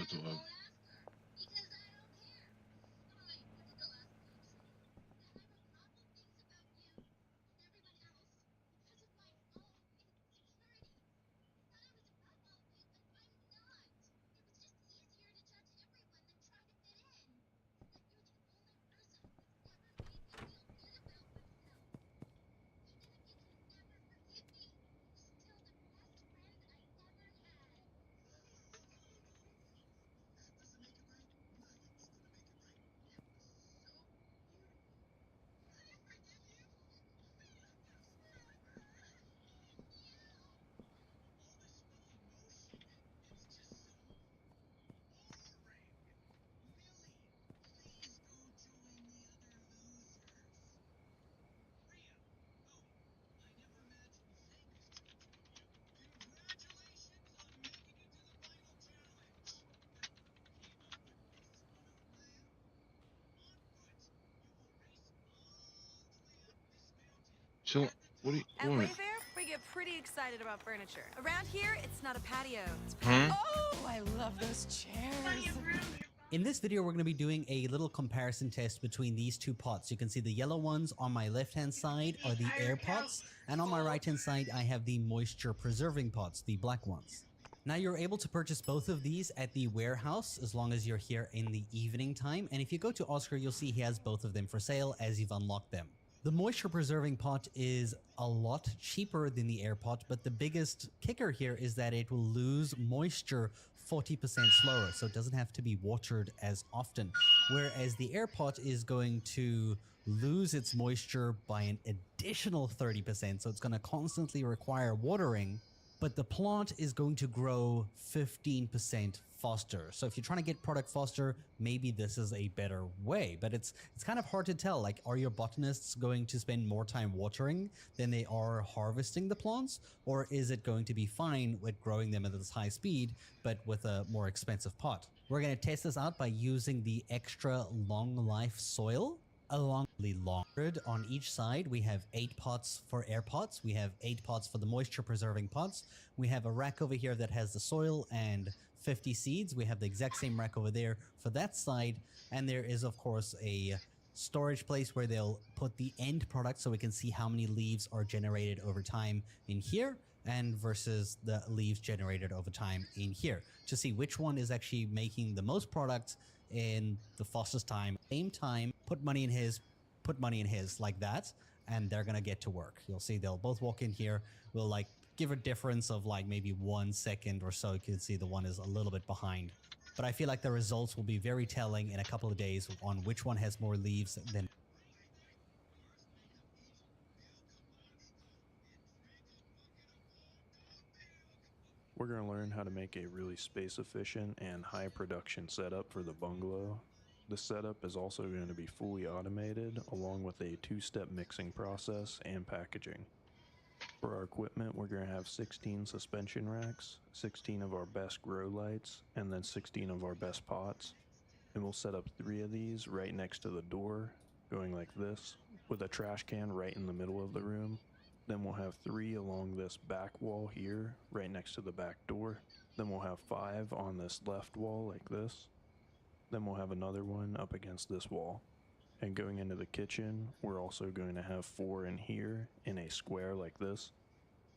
at the web. So, what do you At want? Wayfair, we get pretty excited about furniture. Around here, it's not a patio, it's Huh? Oh, I love those chairs. In this video, we're going to be doing a little comparison test between these two pots. You can see the yellow ones on my left-hand side are the air pots, and on my right-hand side, I have the moisture preserving pots, the black ones. Now you're able to purchase both of these at the warehouse as long as you're here in the evening time. And if you go to Oscar, you'll see he has both of them for sale as you've unlocked them. The moisture preserving pot is a lot cheaper than the air pot, but the biggest kicker here is that it will lose moisture 40% slower, so it doesn't have to be watered as often. Whereas the air pot is going to lose its moisture by an additional 30%, so it's going to constantly require watering, but the plant is going to grow 15% faster. So if you're trying to get product faster, maybe this is a better way, but it's kind of hard to tell. Like, are your botanists going to spend more time watering than they are harvesting the plants? Or is it going to be fine with growing them at this high speed, but with a more expensive pot? We're going to test this out by using the extra long life soil. Along the long grid on each side, we have 8 pots for air pots. We have 8 pots for the moisture preserving pots. We have a rack over here that has the soil and 50 seeds. We have the exact same rack over there for that side. And there is, of course, a storage place where they'll put the end product so we can see how many leaves are generated over time in here and versus the leaves generated over time in here to see which one is actually making the most product in the fastest time. Same time, put money in his, like that, and they're gonna get to work. You'll see they'll both walk in here. We'll like give a difference of like maybe 1 second or so. You can see the one is a little bit behind. But I feel like the results will be very telling in a couple of days on which one has more leaves than. We're going to learn how to make a really space efficient and high production setup for the bungalow. The setup is also going to be fully automated along with a 2-step mixing process and packaging. For our equipment, we're going to have 16 suspension racks, 16 of our best grow lights, and then 16 of our best pots. And we'll set up 3 of these right next to the door, going like this, with a trash can right in the middle of the room. Then we'll have 3 along this back wall here, right next to the back door. Then we'll have 5 on this left wall like this. Then we'll have another one up against this wall. And going into the kitchen, we're also going to have 4 in here in a square like this.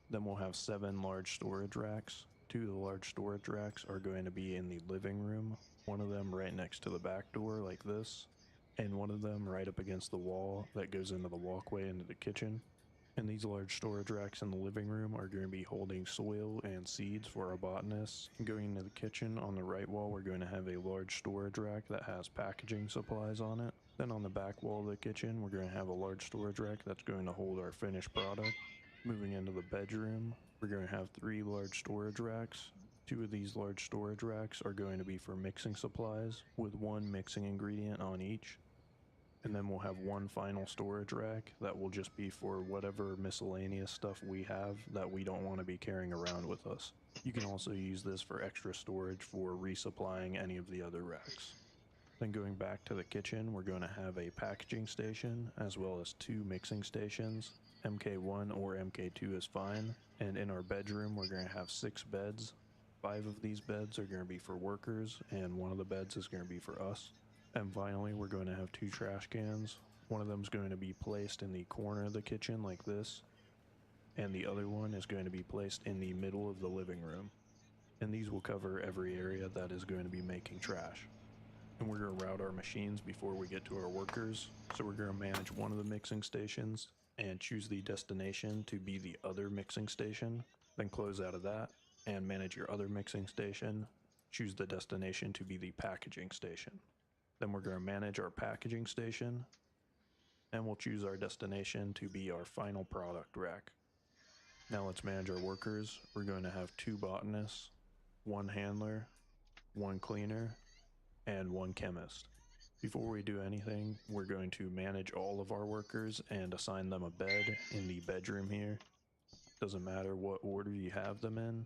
Then we'll have 7 large storage racks. 2 of the large storage racks are going to be in the living room, one of them right next to the back door like this, and one of them right up against the wall that goes into the walkway into the kitchen. And these large storage racks in the living room are going to be holding soil and seeds for our botanists. Going into the kitchen, on the right wall, we're going to have a large storage rack that has packaging supplies on it. Then on the back wall of the kitchen, we're going to have a large storage rack that's going to hold our finished product. Moving into the bedroom, we're going to have 3 large storage racks. 2 of these large storage racks are going to be for mixing supplies, with 1 mixing ingredient on each. And then we'll have 1 final storage rack that will just be for whatever miscellaneous stuff we have that we don't want to be carrying around with us. You can also use this for extra storage for resupplying any of the other racks. Then going back to the kitchen, we're going to have a packaging station as well as 2 mixing stations. MK1 or MK2 is fine. And in our bedroom, we're going to have 6 beds. 5 of these beds are going to be for workers, and 1 of the beds is going to be for us. And finally, we're going to have 2 trash cans. One of them is going to be placed in the corner of the kitchen like this, and the other one is going to be placed in the middle of the living room. And these will cover every area that is going to be making trash. And we're going to route our machines before we get to our workers. So we're going to manage one of the mixing stations and choose the destination to be the other mixing station, then close out of that and manage your other mixing station, choose the destination to be the packaging station. Then we're going to manage our packaging station, and we'll choose our destination to be our final product rack. Now let's manage our workers. We're going to have 2 botanists, 1 handler, 1 cleaner, and 1 chemist. Before we do anything, we're going to manage all of our workers and assign them a bed in the bedroom here. Doesn't matter what order you have them in,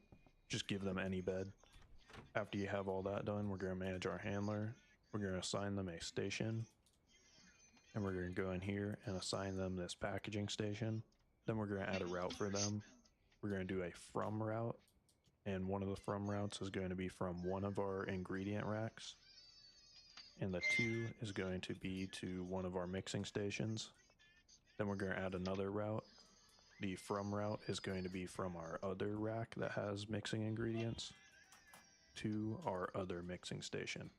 just give them any bed. After you have all that done, we're going to manage our handler. We're going to assign them a station, and we're going to go in here and assign them this packaging station. Then we're going to add a route for them. We're going to do a from route, and one of the from routes is going to be from one of our ingredient racks, and the 2 is going to be to one of our mixing stations. Then we're going to add another route. The from route is going to be from our other rack that has mixing ingredients to our other mixing station.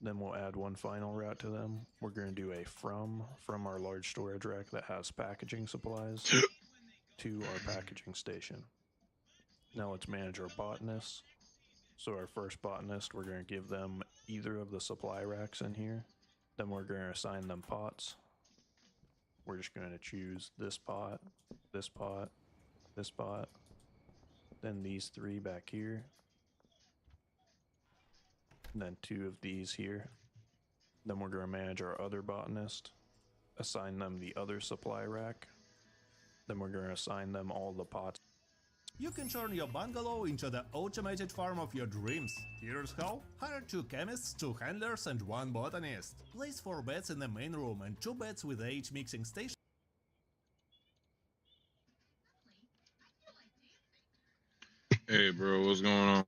Then we'll add one final route to them. We're going to do a from our large storage rack that has packaging supplies to our packaging station. Now let's manage our botanists. So our first botanist, we're going to give them either of the supply racks in here. Then we're going to assign them pots. We're just going to choose this pot, this pot, this pot, then these 3 back here, and then 2 of these here. Then we're going to manage our other botanist, assign them the other supply rack. Then we're going to assign them all the pots. You can turn your bungalow into the automated farm of your dreams. Here's how: hire 2 chemists, 2 handlers, and 1 botanist. Place 4 beds in the main room and 2 beds with each mixing station. Hey, bro, what's going on?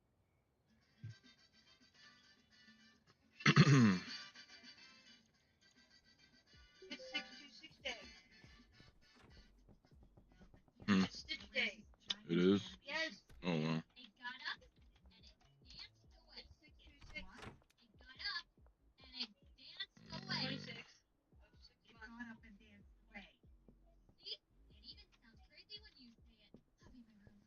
It's 626 day. Hmm, It's Stitch Day. it is? Yes. Oh, wow. It got up and it danced away. It's 626. It got up and it danced away. 26. It got up and danced away. See? It even sounds crazy when you say it. I'll be my room.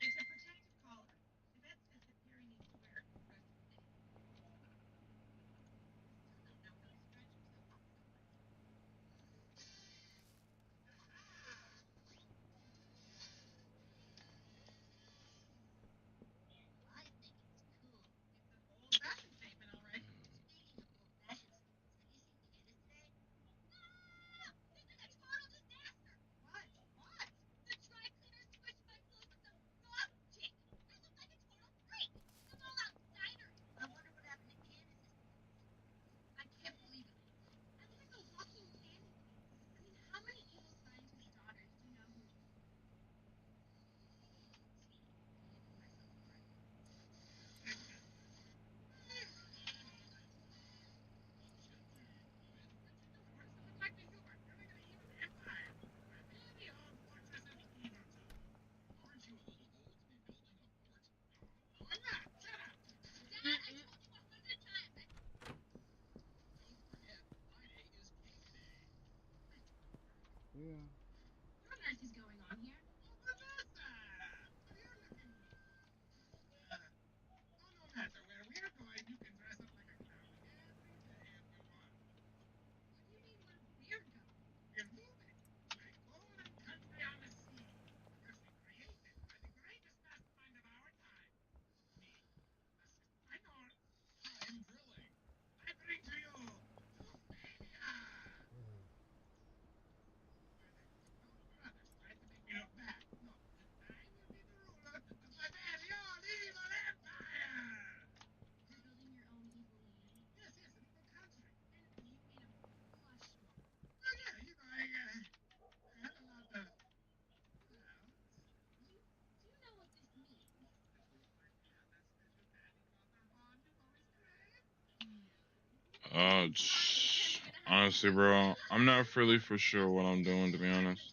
It's a protective collar. Yvette says that Perry needs to wear it for the rest of the day. Still don't know how to stretch himself. I think it's cool. It's an old-fashioned statement, all right. Speaking of old-fashioned statements, have you seen Candace today? No! This is a total disaster! What? What? The dry cleaner squished my clothes with some dog shit! I look like a total freak! Some old outsider! I wonder what happened to Candace's clothes. I can't believe it. I'm like a walking candy. I mean, how many evil scientist daughters do you know who... See, I handled myself alright. What on earth is going on here? Oh, Vanessa! What are you looking for? Oh, no matter. Honestly, bro, I'm not really for sure what I'm doing, to be honest.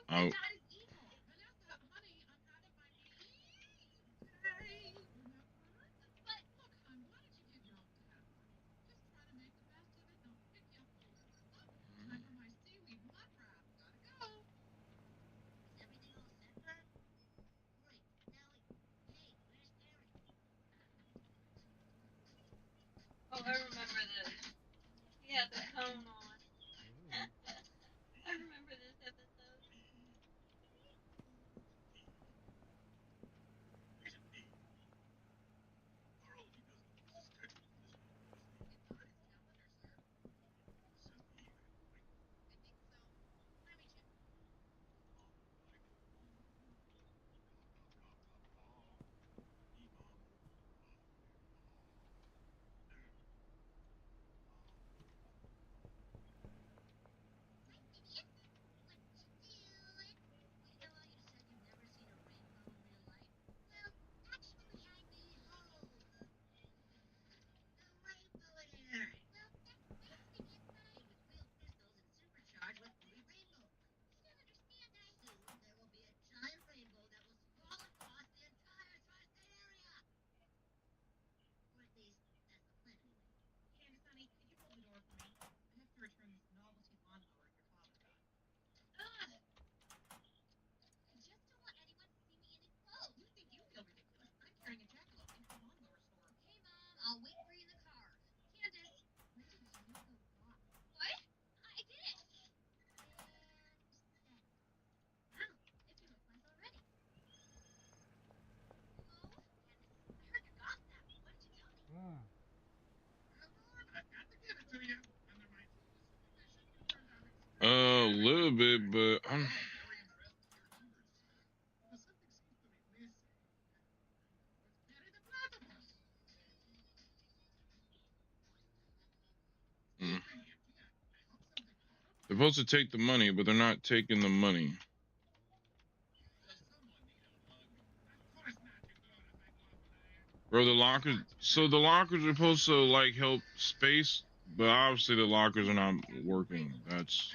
I, Oh, I remember this. He had the cone on. I remember this episode. a little bit, but I'm. Mm. They're supposed to take the money, but they're not taking the money. Bro, the lockers. So the lockers are supposed to like help space, but obviously the lockers are not working. That's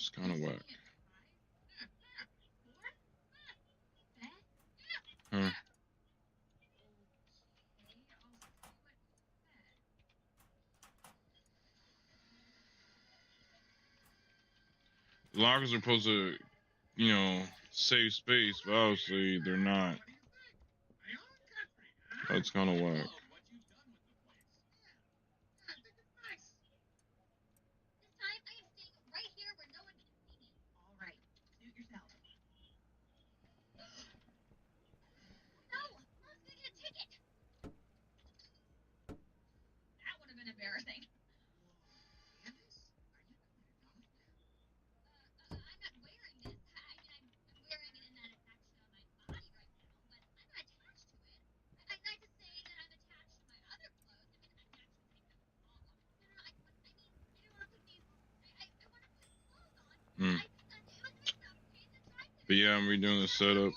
it's kind of whack. Huh. The lockers are supposed to, save space, but obviously they're not. That's kind of whack. Mm. But yeah, I'm redoing the setup.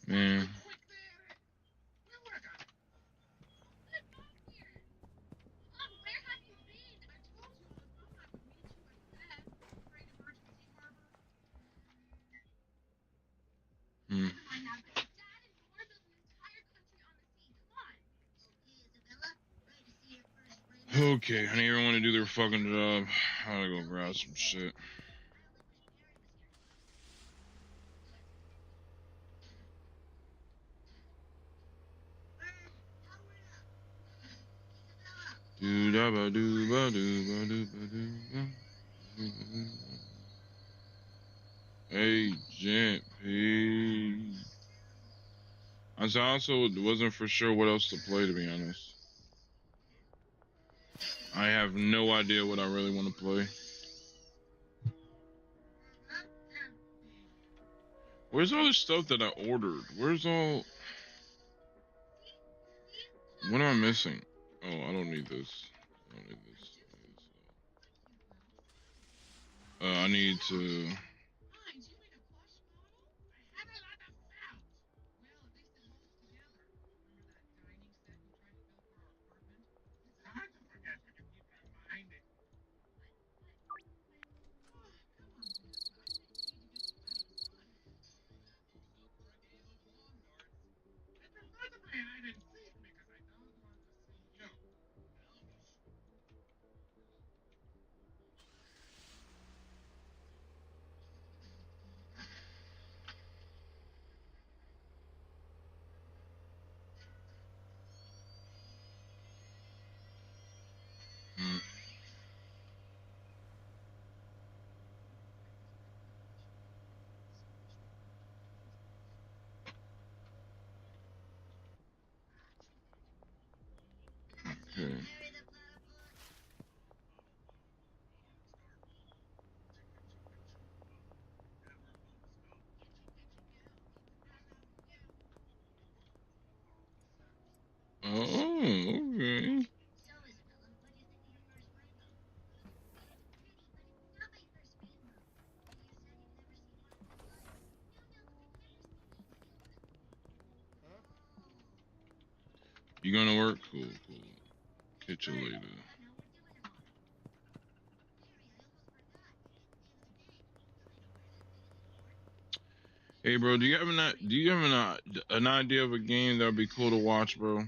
Man. Hmm. Okay, I need everyone to do their fucking job. I gotta go grab some shit. Do da ba do ba do ba do ba do ba. Agent P. I also wasn't for sure what else to play, to be honest. I have no idea what I really want to play. Where's all the stuff that I ordered? Where's all... What am I missing? Oh, I don't need this. I don't need this. I need to... Hmm. Okay. Oh, okay. You gonna work? Cool, cool. Catch you later. Hey, bro, do you have an idea of a game that would be cool to watch, bro?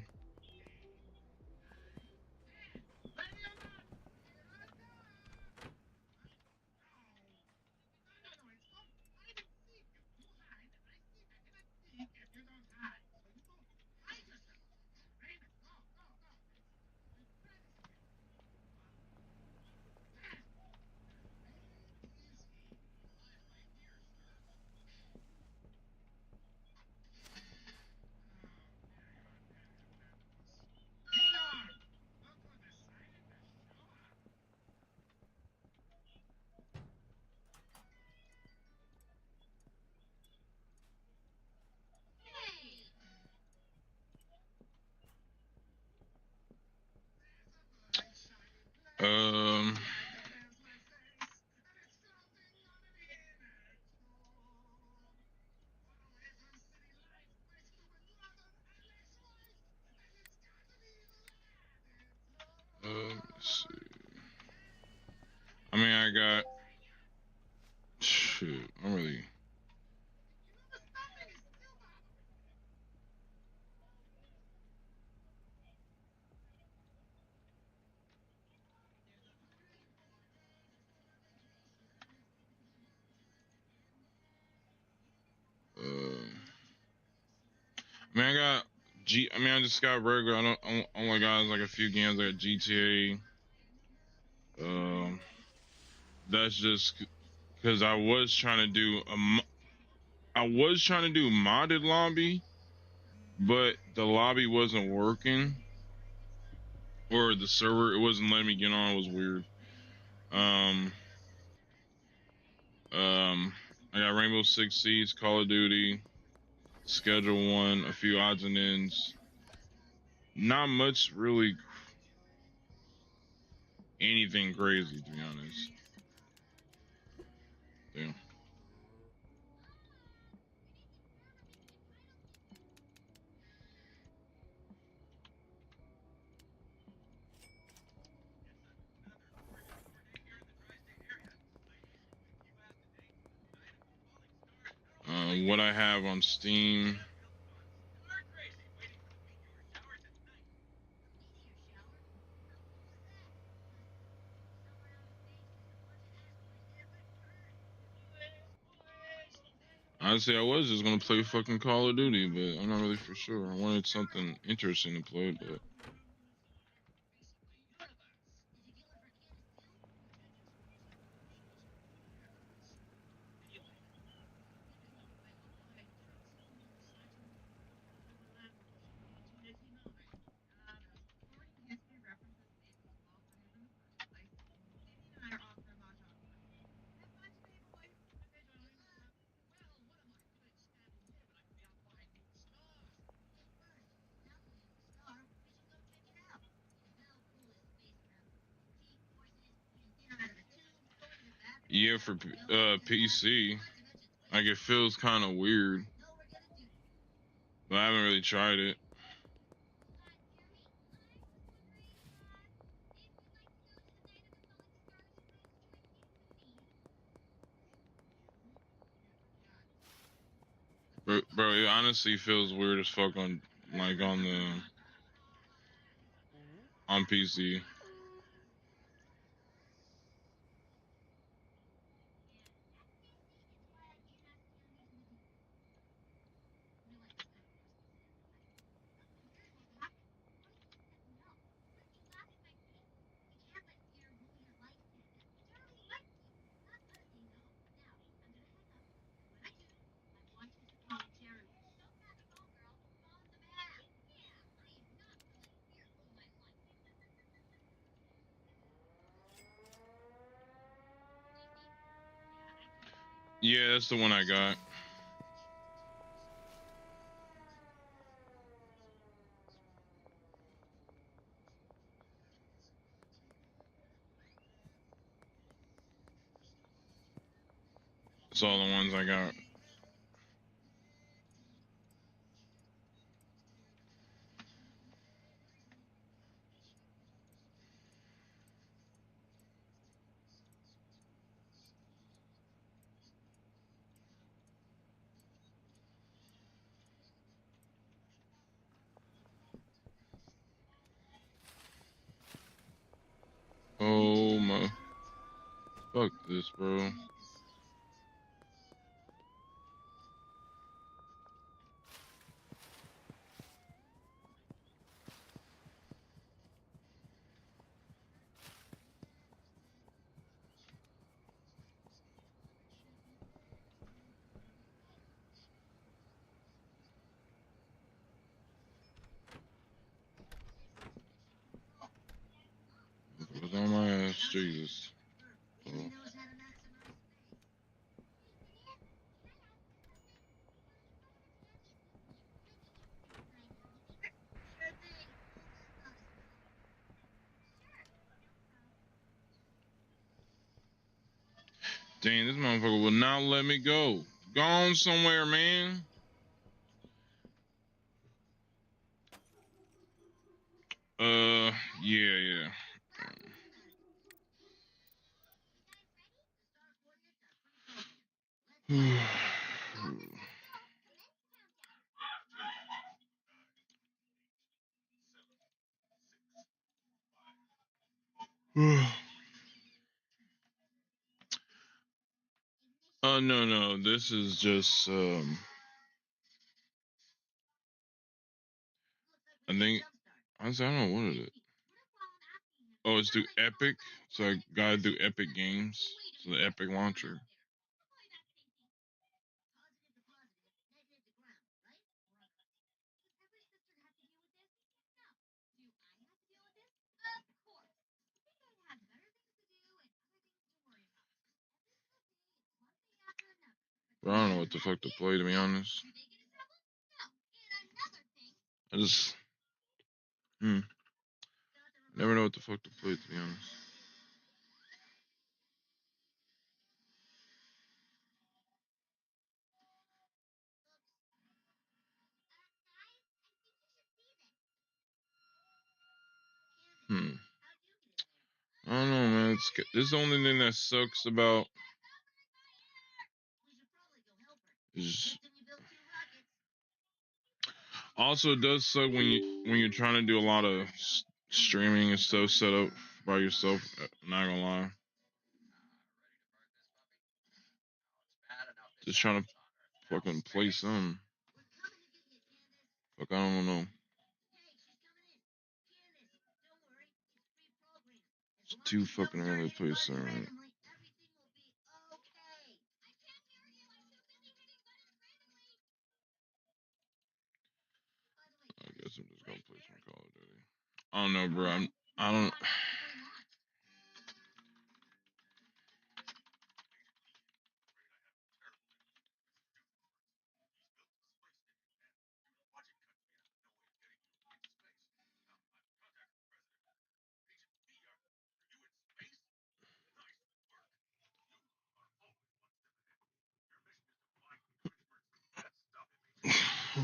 Um, let's see. I mean, I got shoot. I'm really. I mean, I got I mean, I just got regular. I don't. Only got like a few games. I got GTA. That's just because I was trying to do modded lobby, but the lobby wasn't working, or the server it wasn't letting me get on. It was weird. Um, I got Rainbow Six Siege, Call of Duty, Schedule One, a few odds and ends. Not much really anything crazy, to be honest. Yeah. What I have on Steam. Honestly, I was just gonna play fucking Call of Duty, but I'm not really for sure. I wanted something interesting to play, but Yeah, for PC, like it feels kind of weird, but I haven't really tried it. Bro, it honestly feels weird as fuck on like on PC. Yeah, that's the one I got. That's all the ones I got. Oh my, fuck this, bro. It was on my ass, Jesus. Oh. Dang, this motherfucker will not let me go. Gone somewhere, man. Yeah. No. This is just I think honestly I don't know what it is. Oh, it's through Epic. So I gotta do Epic Games. So the Epic launcher. But I don't know what the fuck to play, to be honest. I just never know what the fuck to play, to be honest. I don't know, man. This is the only thing that sucks about is also it does suck when you're trying to do a lot of streaming and stuff set up by yourself. Not gonna lie, just trying to fucking play some. Fuck, I don't know. It's too fucking early to play some. I guess I'm just gonna play some Call of Duty. I don't know, bro. I don't.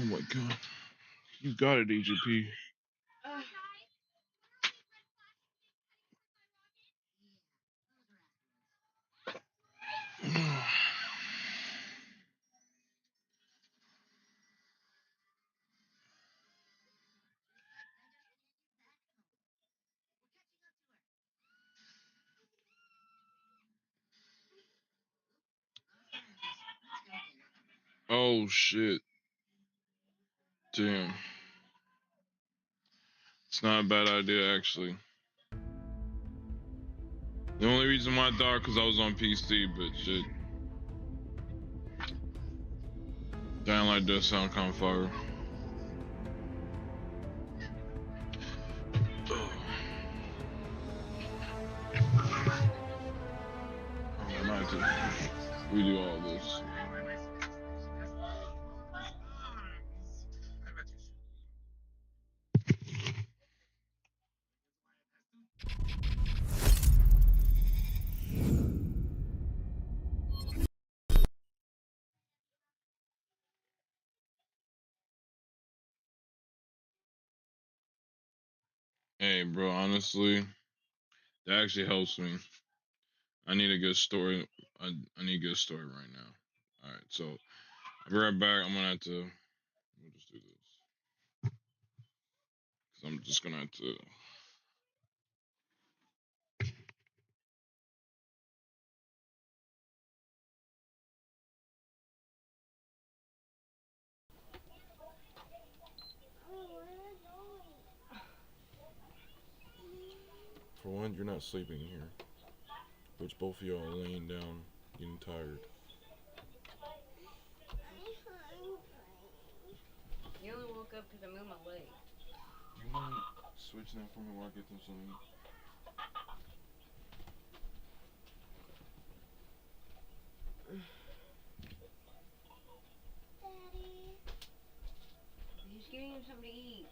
Oh my god. You got it, AGP. Oh shit. Damn. It's not a bad idea actually. The only reason why I thought because I was on PC, but shit. Dying Light does sound kind of fire. I might have to redo all this. Hey, bro, honestly, that actually helps me. I need a good story. I need a good story right now. All right, so I'll be right back. I'm gonna have to. We'll just do this because I'm just gonna have to. For one, you're not sleeping here, which both of y'all are laying down, getting tired. You only woke up because I moved my leg. You mind switching that for me while I get them something? Daddy. Just giving him something to eat.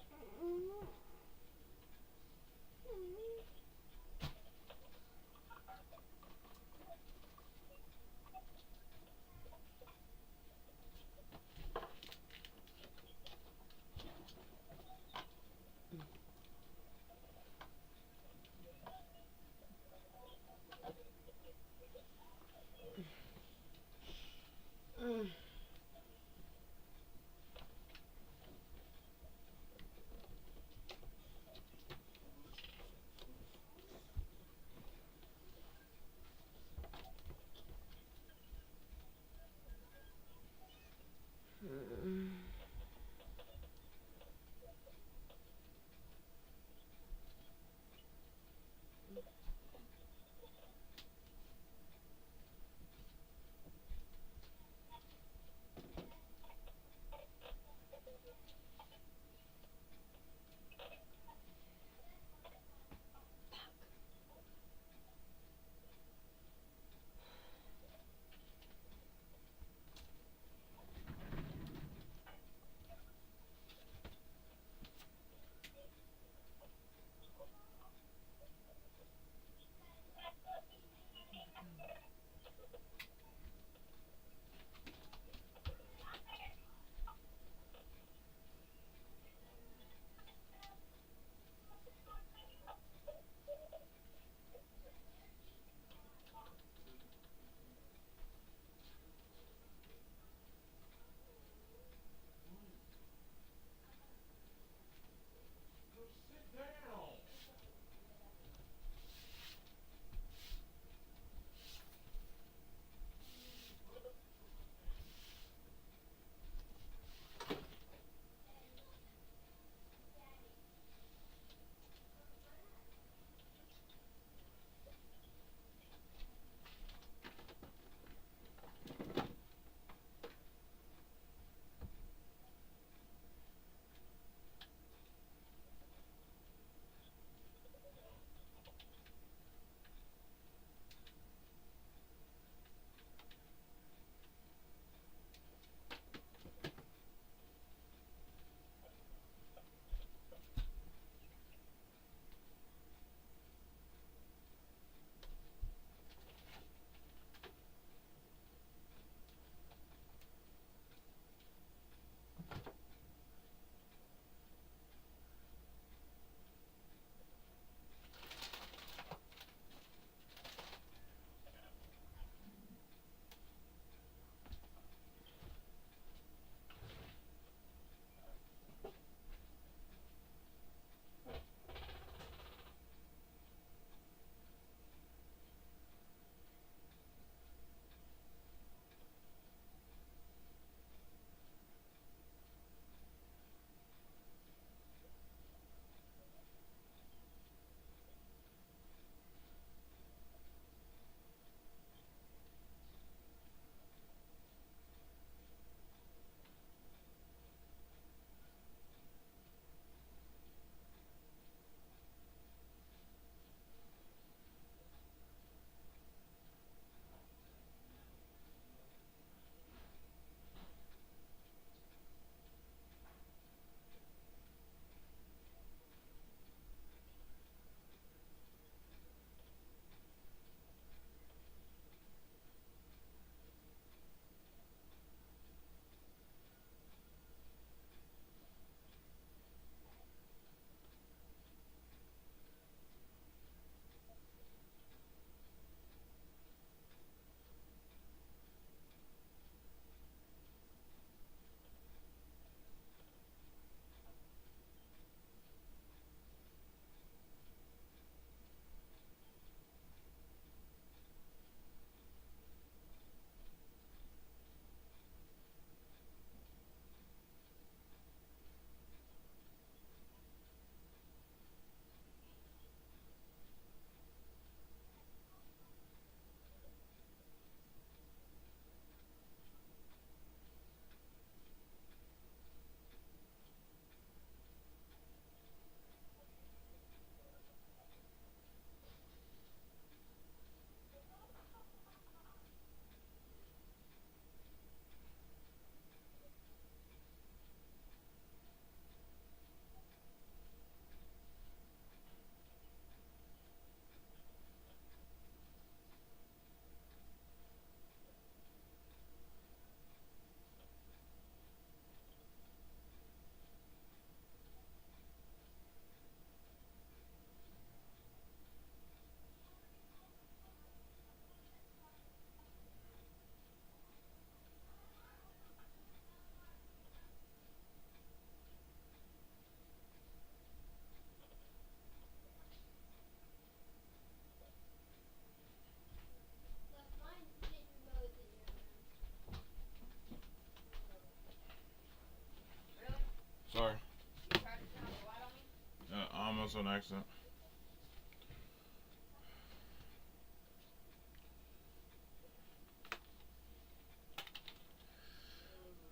accident.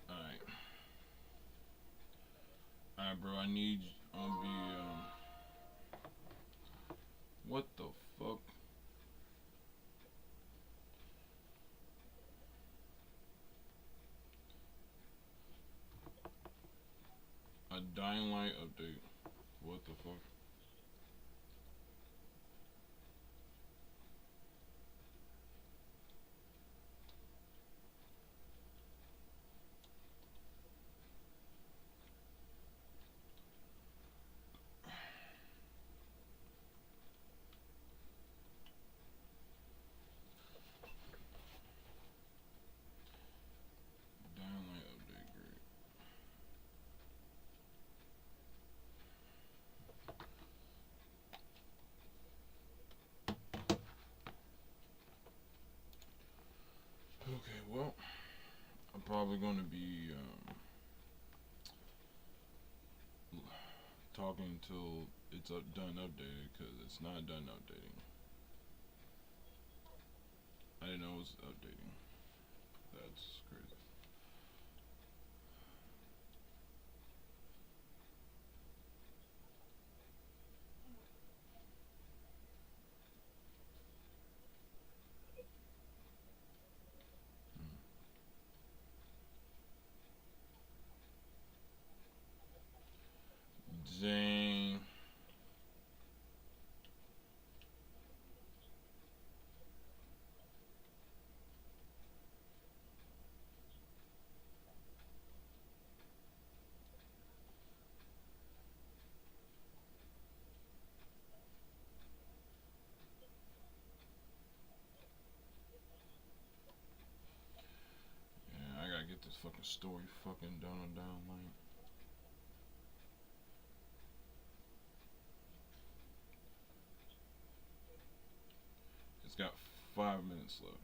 Alright. Alright, bro, I need I'll be what the fuck? A Dying Light update. What the fuck? Dying Light update, great. Okay, well, I'm probably gonna be talking until it's done updated, because it's not done updating. I didn't know it was updating. That's crazy. Dang. Yeah, I gotta get this fucking story fucking done on Down Lane. It's got 5 minutes left.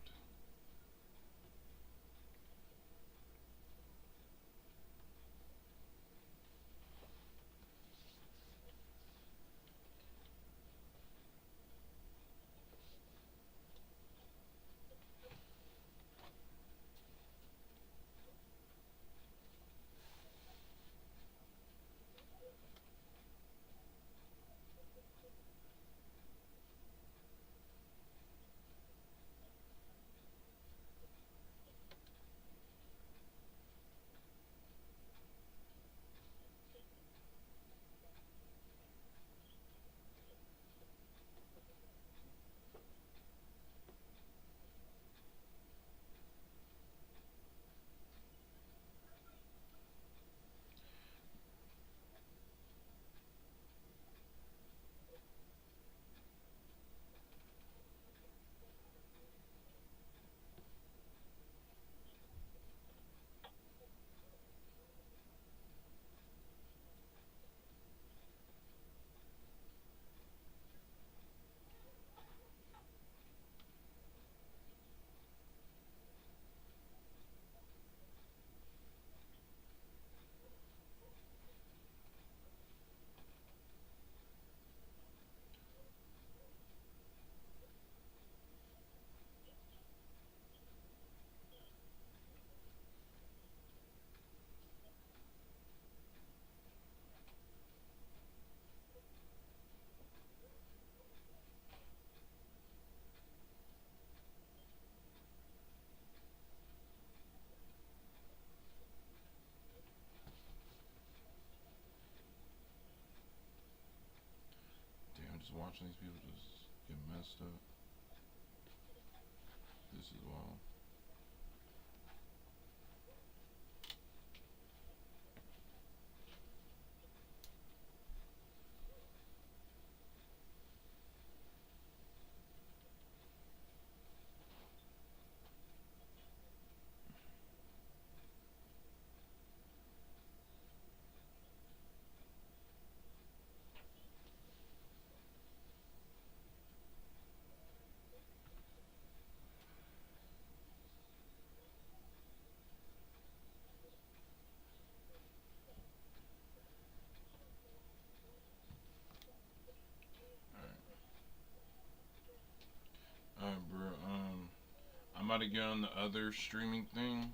Damn, just watching these people just get messed up. This is wild. to get on the other streaming thing.